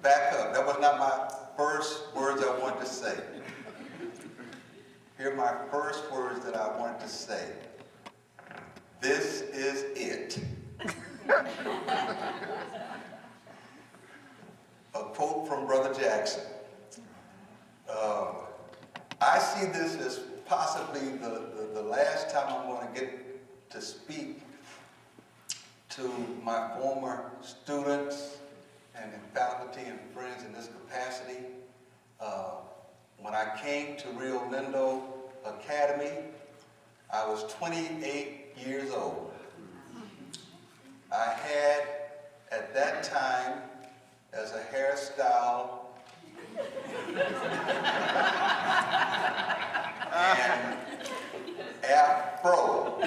back up. That was not my first words I wanted to say. Here are my first words that I wanted to say. This is it. A quote from Brother Jackson. I see this as possibly the last time I'm going to get to speak to my former students and faculty and friends in this capacity. When I came to Rio Lindo Academy, I was 28 years old. I had, at that time, as a hairstyle and afro.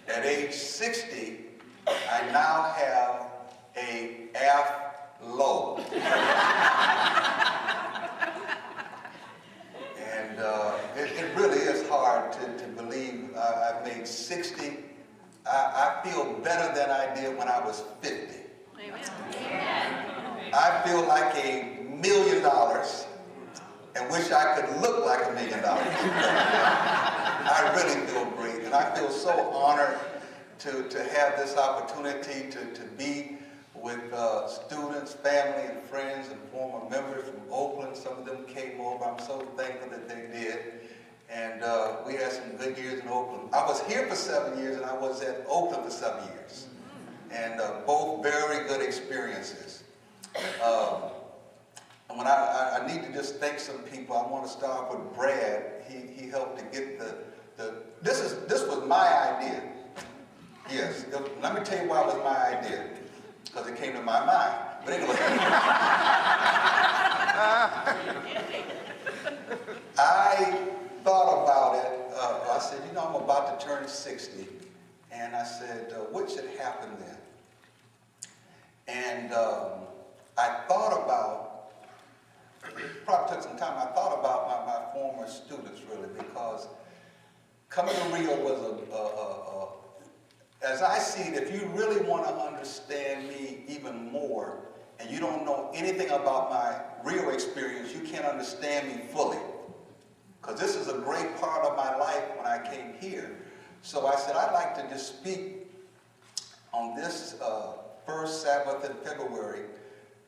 At age 60, I now have a afro. And it really is hard to believe I've made 60. I feel better than I did when I was 50. Amen. I feel like $1 million and wish I could look like $1 million. I really feel great, and I feel so honored to have this opportunity to be with students, family, and friends, and former members from Oakland. Some of them came over. I'm so thankful that they did. And we had some good years in Oakland. I was here for 7 years, and I was at Oakland for 7 years. And both very good experiences. And when I need to just thank some people, I want to start with Brad. He helped to get this was my idea. Yes, let me tell you why it was my idea. Because it came to my mind. But anyway. I thought about it. I said, I'm about to turn 60. And I said, what should happen then? And I thought about, probably took some time, I thought about my former students really, because coming to Rio was as I see it, if you really want to understand me even more, and you don't know anything about my Rio experience, you can't understand me fully. Because this is a great part of my life when I came here. So I said, I'd like to just speak on this first Sabbath in February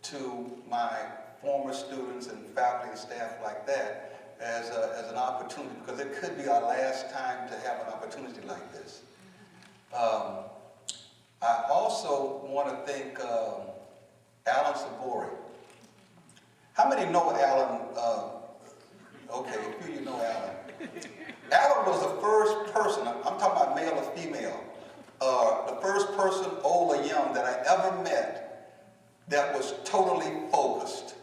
to my former students and faculty and staff like that as an opportunity, because it could be our last time to have an opportunity like this. I also want to thank Alan Sabori. How many know Alan? Okay, a few of you know Alan. Alan was the first person, I'm talking about male or female, the first person, old or young, that I ever met that was totally focused.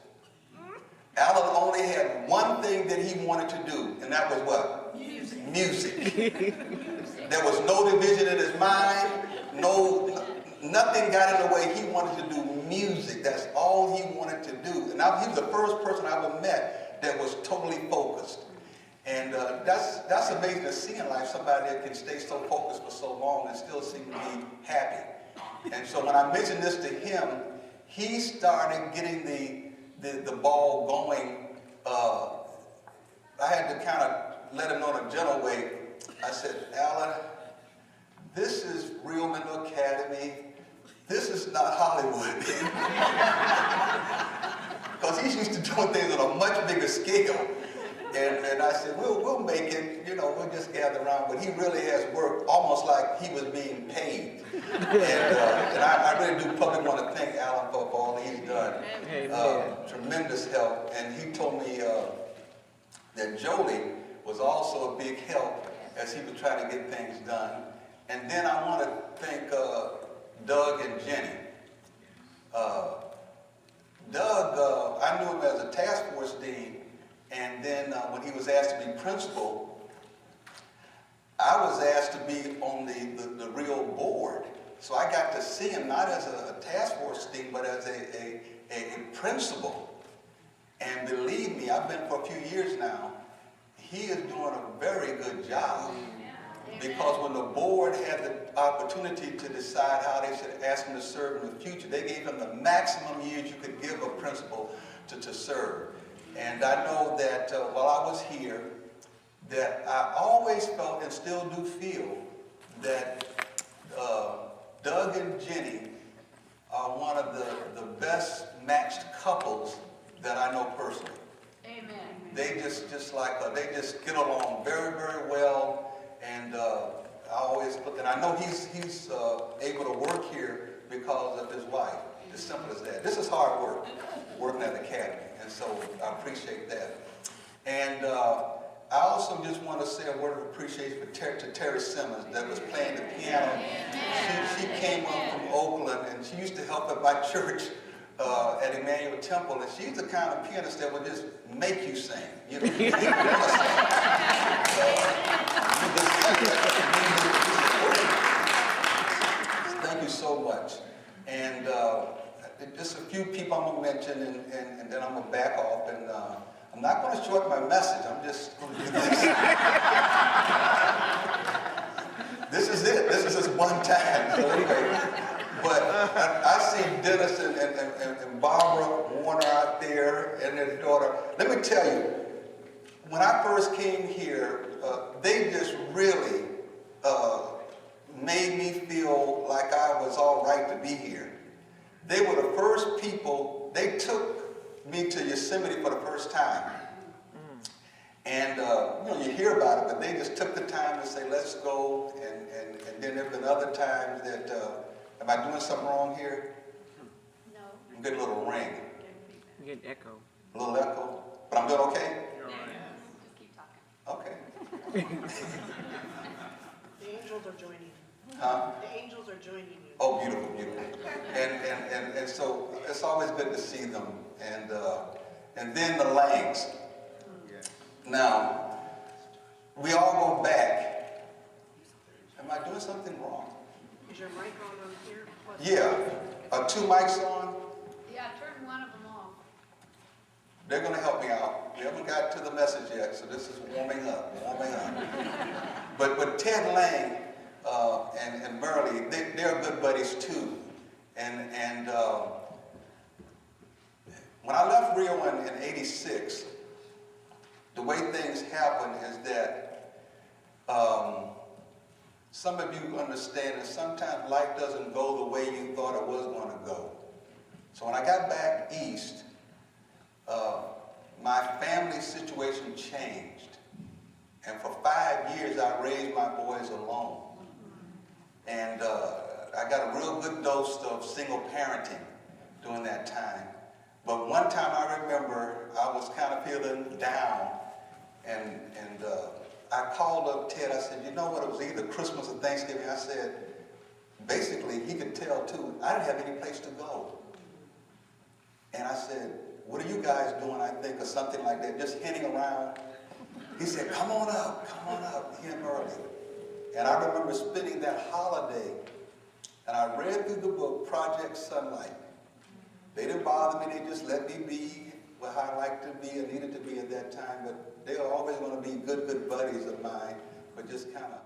Alan only had one thing that he wanted to do, and that was what? Music. There was no division in his mind, nothing got in the way. He wanted to do music. That's all he wanted to do. And he was the first person I ever met that was totally focused. And that's amazing to see in life, somebody that can stay so focused for so long and still seem to be happy. And so when I mentioned this to him, he started getting the ball going. I had to kind of let him know in a gentle way. I said, Alan, this is Rio Lindo Academy. This is not Hollywood. Because he's used to doing things on a much bigger scale. And I said, we'll make it, we'll just gather around. But he really has worked almost like he was being paid. And I really do publicly want to thank Alan for all he's done. Tremendous help. And he told me that Jolie was also a big help as he was trying to get things done. And then I want to thank Doug and Jenny. Doug, I knew him as a task force dean, and then when he was asked to be principal, I was asked to be on the Rio board. So I got to see him not as a task force dean, but as a principal. And believe me, I've been for a few years now, he is doing a very good job. Because when the board had the opportunity to decide how they should ask him to serve in the future, they gave him the maximum years you could give a principal to serve. And I know that while I was here, that I always felt and still do feel that Doug and Jenny are one of the best matched couples that I know personally. Amen. They just they just get along very, very well, and I know he's able to work here because of his wife. As simple as that. This is hard work, working at the academy, and so I appreciate that. And I also just want to say a word of appreciation to Terry Simmons that was playing the piano. She came up from Oakland, and she used to help at my church at Emmanuel Temple, and she's the kind of pianist that would just make you sing. You know, thank you so much. And just a few people I'm going to mention, and then I'm going to back off. And I'm not going to shorten my message. I'm just going to do this. This is it. This is just one time. So anyway, but I see Dennis and Barbara Warner out there and their daughter. Let me tell you, when I first came here, they just really made me feel like I was all right to be here. They were the first people, they took me to Yosemite for the first time. And you hear about it, but they just took the time to say, let's go. And then there have been other times that, am I doing something wrong here? No. I'm getting a little ring. You get an echo. A little echo. But I'm doing okay? Just keep talking. Okay. The angels are joining you. Huh? The angels are joining you. Oh, beautiful, beautiful. And so it's always good to see them. And then the Langs. Now, we all go back. Am I doing something wrong? Is your mic on here? Yeah. Are 2 mics on? Yeah, turn one of them off. They're going to help me out. We haven't got to the message yet, so this is warming up. But Ted Lang and Merle, they're good buddies too. And when I left Rio in '86, the way things happen is that some of you understand that sometimes life doesn't go the way you thought it was going to go. So when I got back east, my family situation changed. And for 5 years, I raised my boys alone. And I got a real good dose of single parenting during that time. But one time I remember I was kind of feeling down. And I called up Ted. I said, you know what? It was either Christmas or Thanksgiving. I said, basically, he could tell too, I didn't have any place to go. And I said, what are you guys doing, I think, or something like that, just hinting around. He said, come on up, he and Merle. And I remember spending that holiday, and I read through the book, Project Sunlight. They didn't bother me, they just let me be what I liked to be and needed to be at that time, but they are always going to be good buddies of mine, but just kind of